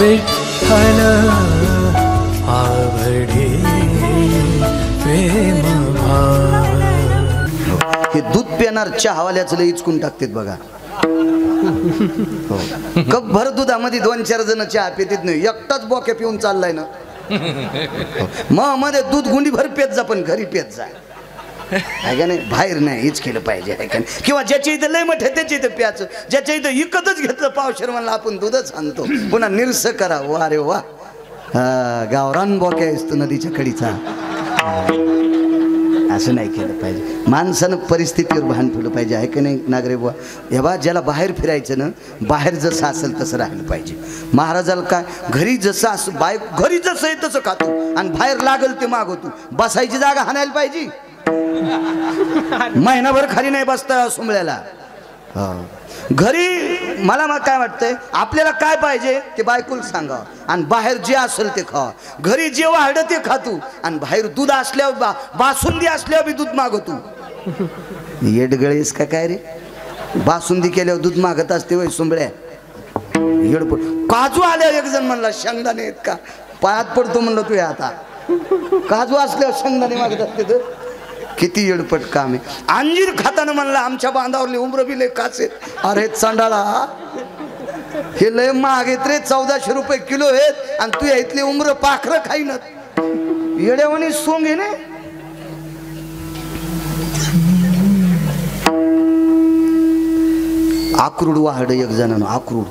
विठ्ठल आवडे प्रेम भाव। हे दूध पिणार चहावाल्याच लय इचकून टाकतात बघा। कप भर दुधामध्ये 2-4 जण चहा पितात नाही, एकटाच बोके पिऊन चाललाय ना। मग मध्ये दूध गुंडी भर पेत जा, पण घरी पेत जा, आहे का नाही? बाहेर नाही, हीच केलं पाहिजे, आहे का नाही? किंवा ज्याच्या इथं लय मोठे त्याच्या इथं प्याचं, ज्याच्या इथं इकतच घेतलं पावशेर म्हणलं आपण दूधच आणतो, पुन्हा निरस करा। वा रे वा, गावरान बोक्या असतो नदीच्या कडीचा। असं नाही केलं पाहिजे। माणसानं परिस्थितीवर भान ठेवलं पाहिजे, आहे का नाही नागरे बुवा? हे बा, ज्याला बाहेर फिरायचं ना, बाहेर जसं असेल तसं राहिलं पाहिजे। महाराजाला काय, घरी जसं असं घरी जसं आहे तसं खातो, आणि बाहेर लागल ते मागवतो। बसायची जागा हाणायला पाहिजे, महिनाभर खाली नाही बसता सुंबळ्याला। घरी मला काय वाटतंय, आपल्याला काय पाहिजे ते बायकोला सांगा, आणि बाहेर जे असेल ते खावा। घरी जे वाढलं ते खातो, आणि बाहेर दूध असल्यावर बासुंदी असल्यावर बी दूध मागवतो। येडगळीस का काय रे? बासुंदी केल्यावर दूध मागत असते वय सुंबळ्या? येडपट काजू आल्यावर एक जण म्हणला शेंगदाणे आहेत का, पायात पडतो म्हणलं तू आता। काजू असल्यावर शेंगदाणे मागत असते तर किती येडपट काम आहे। अंजीर खाताना म्हणलं आमच्या बांधावरले उमर बी लय काचे। अरे चांडाळा, हे लय महाग आहेत रे, 1400 रुपये किलो आहेत, आणि तू इथले उमर पाखरं खाईन। येड्यावानी सोंग आहे ना। आक्रूड वाहड एक जणांना, आक्रूड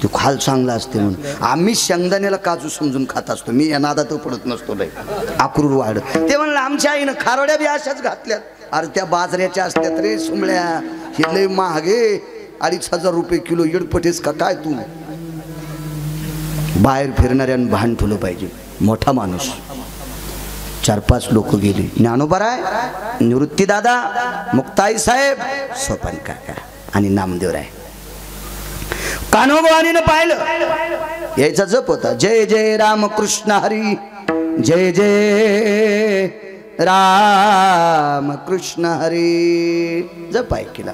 ते खाल चांगला असते म्हणून आम्ही शेंगदाण्याला काजू समजून खात असतो। मी या नादात पडत नसतो लय। आक्रूड वाहड ते म्हणलं आमच्या आईनं खारोड्या बी अशाच घातल्यात। अरे त्या बाजऱ्याच्या असत्यात रे सुंबळ्या, हे लय महागे, 2500 रुपये किलो। येडपटेस का काय तू? बाहेर फिरणाऱ्यानं भान ठेवलं पाहिजे। मोठा माणूस 4-5 लोक गेले, ज्ञानोबाराय, निवृत्ती दादा, मुक्ताई साहेब, सोपान काका आणि नामदेवराय। कान्होबाईनं पाहिलं, यायचा जप होता, जय जय राम कृष्ण हरी, जय जय राम कृष्ण हरी, जप ऐकला।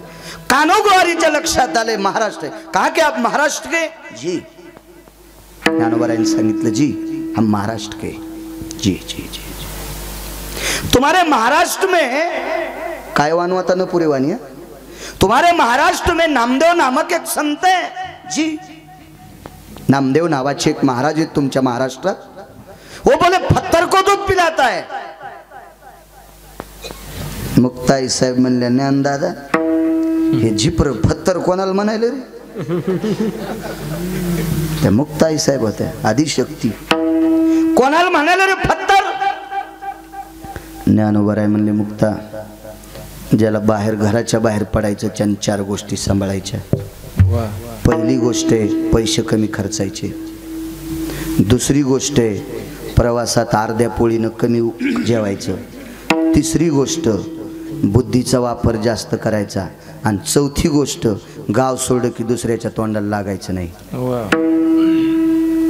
कान्होबाईच्या लक्षात आले महाराष्ट्र कहा कि आप महाराष्ट्र के? जी। ज्ञानोबारायने सांगितलं, जी हम महाराष्ट्र के। जी जी जी, तुम्हारे महाराष्ट्र में काय वानवाता न पुरे वानिया, तुम्हारे महाराष्ट्र में नामदेव नामक एक संत है। जी, नामदेव नावाचे एक महाराज आहेत तुमच्या महाराष्ट्रात। वो बोले पत्थर को दूध पिलाता है। मुक्ताई साहेब म्हणले, ज्ञान दादा, हे झिपर पत्थर कोणाला म्हणाले रे? त्या मुक्ताई साहेब होत्या, आदिशक्ती। कोणाला म्हणाले रे पत्थर? ज्ञानोबाराय म्हणले, मुक्ता, ज्याला बाहेर घराच्या बाहेर पडायचं, त्यांनी 4 गोष्टी सांभाळायच्या। पहिली गोष्ट आहे पैसे कमी खर्चायचे। दुसरी गोष्ट आहे प्रवासात अर्ध्या पोळीनं कमी जेवायचं। तिसरी गोष्ट बुद्धीचा वापर जास्त करायचा, आणि चौथी गोष्ट गाव सोडलं की दुसऱ्याच्या तोंडाला लागायचं नाही।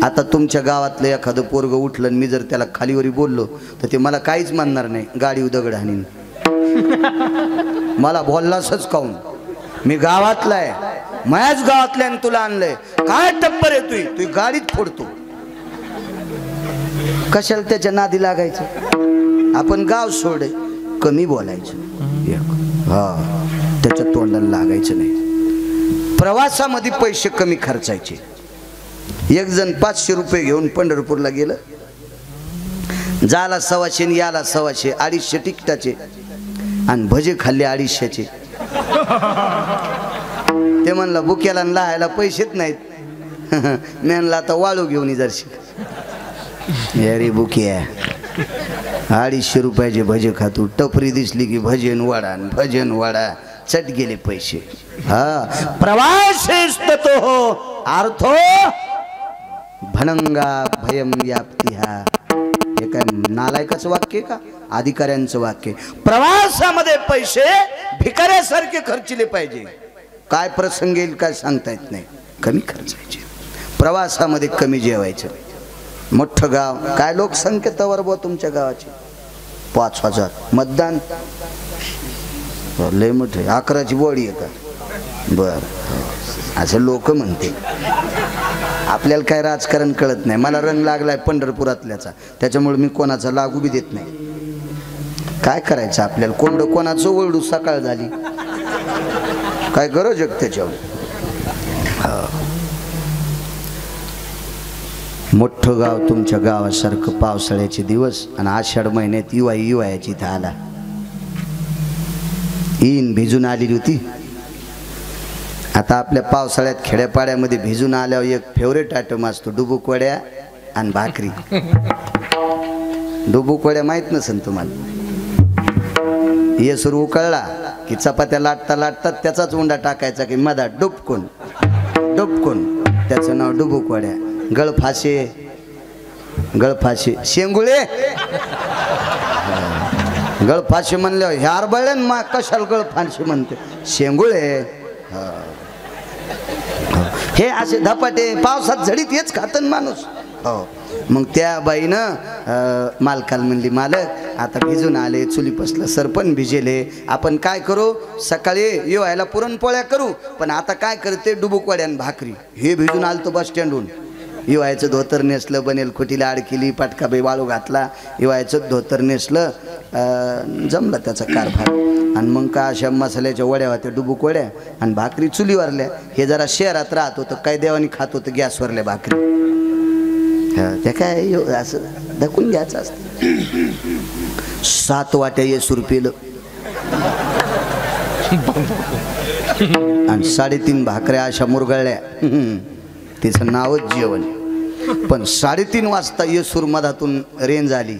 आता तुमच्या गावातलं एखादं पोरग उठलं, मी जर त्याला खालीवरी बोललो तर ते मला काहीच म्हणणार नाही, गाडी दगड हाणीन। मला बोललासच काऊन? मी गावातला आहे, माझ्याच गावातल्याने तुला आणलंय, काय टप्पर आहे तू गाडीत फोडतो। कशाला त्याच्या नादी लागायचं? आपण गाव सोडे, कमी बोलायचं, त्याच्या तोंडाला लागायचं नाही। प्रवासामध्ये पैसे कमी खर्चायचे। एक जण 500 रुपये घेऊन पंढरपूरला गेलं, जाला 125 याला 125, 250 तिकिटाचे, आणि भजे खाल्ले 250चे। ते म्हणलं बुक्याला लाहायला पैसेच नाहीत। मी म्हणलं आता वाळू घेऊन जरशी। अरे बुक्या, 250 रुपयाचे भजे खातो, टपरी दिसली की भजन वडा, भजन वडा, चट गेले पैसे। प्रवास तो हो अर्थो भनंगा भयम व्याप्तिहा, हे काय नालायकाचं वाक्य का? अधिकाऱ्यांचं वाक्य। प्रवासामध्ये पैसे भिकाऱ्यासारखे खर्चले पाहिजे। काय प्रसंग येईल काय सांगता येत नाही, कमी खर्चायचे। प्रवासामध्ये कमी जेवायचं। मोठं गाव, काय लोकसंख्या तवर बो तुमच्या गावाची? 5000। मतदान लय मोठे, 11ची बॉडी आहे का? बरं, असं लोक म्हणते। आपल्याला काय राजकारण कळत नाही. मला रंग लागलाय पंढरपुरातल्याचा, त्याच्यामुळे मी कोणाचा लागू बी देत नाही. काय करायचं आपल्याला, कोंड कोणाचं ओरडू, सकाळ झाली काय गरज आहे त्याच्यावर. मोठं गाव तुमच्या गावासारखं, पावसाळ्याचे दिवस आणि आषाढ महिन्यात युवायाची इथं आला. ईन भिजून आलेली होती. आता आपल्या पावसाळ्यात खेड्यापाड्यामध्ये भिजून आल्यावर एक फेवरेट आयटम असतो, डुबुकवड्या आणि भाकरी. डुबुकवड्या माहीत नसेल तुम्हाला. येसूर उकळला की चपात्या लाटता लाटतात त्याचाच उंडा टाकायचा की मधा डुबकून डुबकून, त्याचं नाव डुबुकवड्या. गळफाशे शेंगुळे, गळफाशे म्हणले ह्यार बळले मा कशाला गळफाशे म्हणते, शेंगुळे. हे असे धपाटे पावसात झडीत हेच खातन माणूस. हो, मग त्या बाईनं मालकाला म्हणली, मालक आता भिजून आले, चुली पसलं सरपण भिजेले, आपण काय करू, सकाळी येवायला पुरणपोळ्या करू, पण आता काय करते डुबुकवड्या आणि भाकरी. हे भिजून आलं तो बस स्टँडहून. इवायचं धोतर नेसलं, बनेल खोटीला अडकिली, पाटकाबाई वाळू घातला, इवायचं धोतर नेसलं, जमलं त्याचा कारभार. आणि मग का अशा मसाल्याच्या वड्या होत्या, डुबुकवड्या आणि भाकरी चुलीवरल्या. हे जरा शहरात राहत होतं, काय देवानी खात होतं गॅसवरल्या भाकरी. त्या काय असं धकून घ्यायचं असतं. 7 वाट्या येसूर पिलं आणि 3.5 भाकऱ्या अशा मुरगळल्या. तिचं नावच जेवण. पण 3:30 वाजता येसूर मधातून रेंज आली.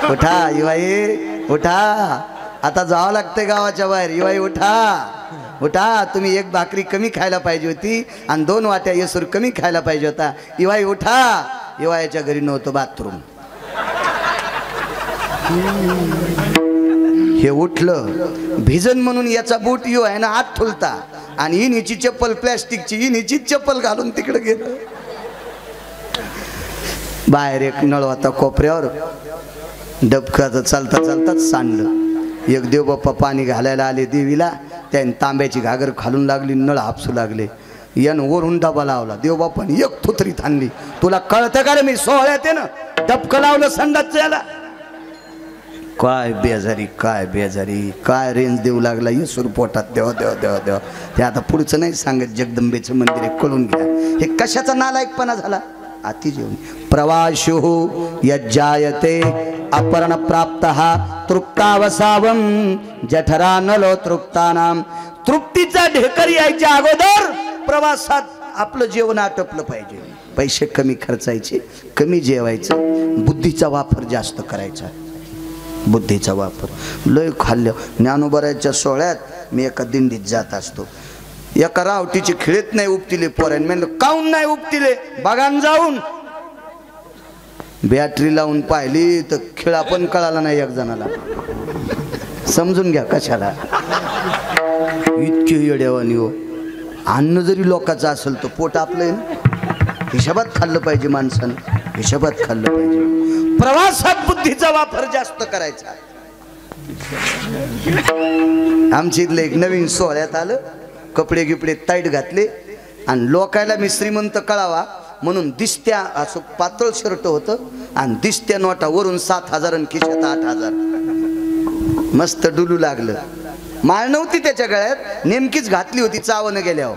उठा इवाई उठा, आता जावं लागतंय गावाच्या बाहेर. इवाई उठा उठा, तुम्ही 1 भाकरी कमी खायला पाहिजे होती आणि 2 वाट्या येसूर कमी खायला पाहिजे होता. इवाई उठा. इवायच्या घरी नव्हतं बाथरूम. हे उठलं भिजन म्हणून याचा बूट इवायनं आत ठुलता आणि इनीची चप्पल प्लॅस्टिकची, इनीचीच चप्पल घालून तिकडे गेलं. बाहेर एक नळ होता कोपऱ्यावर, डबकाचं चालता चालताच सांडलं. एक देवबाप्पा पाणी घालायला आले देवीला, त्याने तांब्याची घागर खालून लागली, नळ हापसू लागले. यानं वरून डबा लावला. देवबाप्पाने एक थुतरीत आणली. तुला कळतं का रे, मी सोहळ्यात आहे ना, डबकं लावलं संडासचं याला. काय बेजारी, काय बेजारी, काय रेंज देऊ लागला येसूर पोटात. देवा देवा देवा देवा. ते आता पुढचं नाही सांगत, जगदंबेचं मंदिर आहे, कळून घ्या. हे कशाचा नालायकपणा झाला. अति जेवण. प्रवाशो यज्जायते अपर्ण प्राप्त तृप्तावसावम जठरा नलो तृप्तानाम. तृप्तीचा ढेकर यायच्या अगोदर प्रवासात आपलं जेवण आटपलं पाहिजे. पैसे कमी खर्चायचे, कमी जेवायचं, बुद्धीचा वापर जास्त करायचा. बुद्धीचा वापर लय खाल्लं. ज्ञानोबराच्या सोहळ्यात मी एका दिंडीत जात असतो. एका रावटीची खिळीत नाही उपटिले पोरांनी. म्हणलं काऊन नाही उपटिले, बघान जाऊन. बॅटरी लावून पाहिली तर खिळा पण कळाला नाही एक जणाला. समजून घ्या कशाला इतके येड्यावानी हो. अन्न जरी लोकांचं असेल तर पोट आपलं हिशोबात खाल्लं पाहिजे. माणसानं हिशोबात खाल्लं पाहिजे. प्रवासात बुद्धीचा वापर जास्त करायचा. आमच्या इथलं एक नवीन सोहळ्यात आलं, कपडे गिपडे टाईट घातले आणि लोकायला मी श्रीमंत कळावा म्हणून दिसत्या असं पातळ शर्ट होतं आणि दिसत्या नोटा वरून 7,000 आणि खिशात 8,000. मस्त डुलू लागलं. माळ नव्हती त्याच्या गळ्यात, नेमकीच घातली होती चावणं गेल्यावर.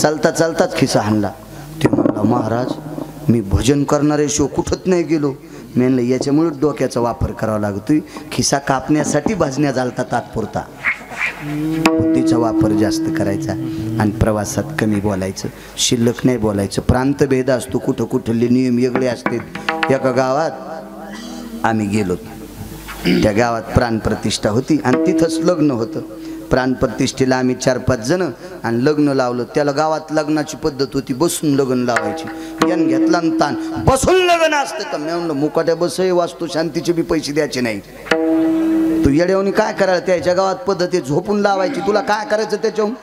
चालता चालताच खिसा हाणला. ते म्हणला, महाराज मी भजन करणारे शो कुठत नाही गेलो. मी म्हणलं याच्यामुळे डोक्याचा वापर करावा लागतोय. खिसा कापण्यासाठी भाजण्या झालता तात्पुरता. बुद्धीचा वापर जास्त करायचा आणि प्रवासात कमी बोलायचं, शिल्लक नाही बोलायचं. प्रांतभेद असतो, कुठं कुठले नियम वेगळे असतात. एका गावात आम्ही गेलो. त्या गावात प्राणप्रतिष्ठा होती आणि तिथंच लग्न होतं. प्राणप्रतिष्ठेला आम्ही 4-5 जण आणि लग्न लावलं. त्याला गावात लग्नाची पद्धत होती, बसून लग्न लावायची. यान घेतला ताण, बसून लग्न असतं का. मी म्हणलं मुकाट्या बसही वास्तू शांतीचे बी पैसे द्यायचे नाही. तू येड्यावनी काय करायला, त्याच्या गावात पद्धत आहे झोपून लावायची. तुला काय करायचं त्याच्याहून,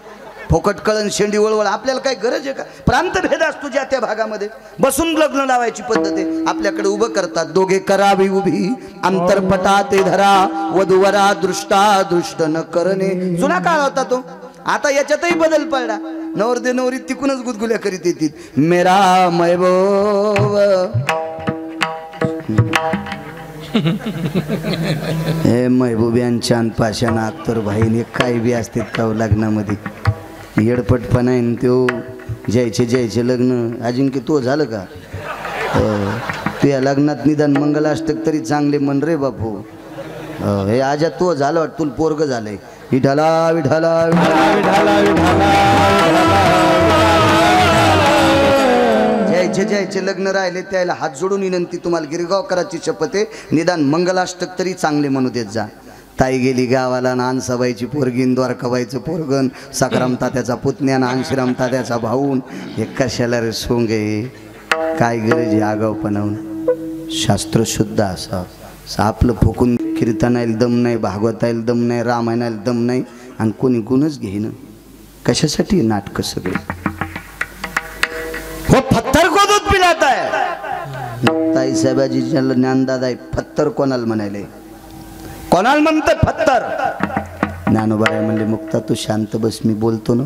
फोकट कळण शेंडी वळवळ. आपल्याला काय गरज आहे का. प्रांतभेद असतो ज्या त्या भागामध्ये. बसून लग्न लावायची पद्धत आहे. आपल्याकडे उभं करतात, दोघे करावी उभी अंतरपटा ते धरा वधूवरा दृष्टा दृष्ट न करणे. जुना काळ होता तो, आता याच्यातही बदल पडला. नवरदे नवरी तिकूनच गुदगुल्या करीत येतील मेरा महबूब हे महबूब यांच्या पाशान अख्तर भाईने काय बी असतात का लग्नामध्ये येडपटपणा आहे न त्यो जयचे लग्न अजिंक्य तो झालं का तू या लग्नात निदान मंगलाष्टक तरी चांगले मन रे बापू हे आजा तो झालं वाट तुला पोरग झालंय विठाला विठाला विठाला जयचे लग्न राहिले त्याला हात जोडून विनंती तुम्हाला गिरगावकराची शपथ आहे निदान मंगलाष्टक तरी चांगले म्हणू देत जा ताई गेली गावाला नानसबाईची पोरगीन द्वारकाबाईचं पोरगण सकराम तात्याचा पुतण्या नानश्रीराम तात्याचा भाऊन हे कशाला रे सोंगे काय गरज आहे आगावपणाहून शास्त्र शुद्ध असा आपलं फुकून कीर्तनाला दम नाही भागवताला दम नाही रामायणाला दम नाही आणि कोणी गुणच घेईन कशासाठी नाटकं सगळे वो पत्थर को दूध पिलाता है ताई साहेबाजी ज्याला ज्ञानदादा आहे पत्थर कोणाला म्हणाले कोणाला म्हणते पत्थर ज्ञानोबाराय म्हणले मुक्ता तू शांत बस मी बोलतो ना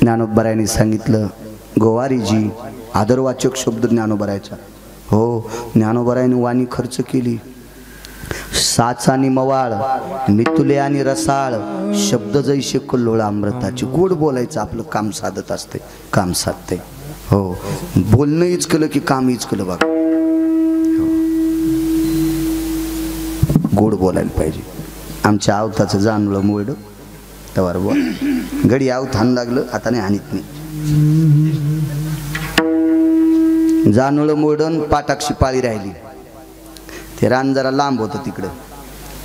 ज्ञानोबारायने सांगितलं गोवारीजी आदरवाचक शब्द ज्ञानोबारायचा हो ज्ञानोबारायने वाणी खर्च केली साच आणि मवाळ मितुले आणि रसाळ शब्द जैसे कल्लोळ अमृताची गोड बोलायचं आपलं काम साधत असते काम साधते हो बोलणं हीच केलं की काम हीच केलं बघा गोड बोलायला पाहिजे आमच्या आवताचं जाणलं मोड तवार बोल गडी आवत हाण लागलं आता नाही हानीत नाही जानवळं मोडन पाटाक्षी पाळी राहिली ते रान जरा लांब होतं तिकडं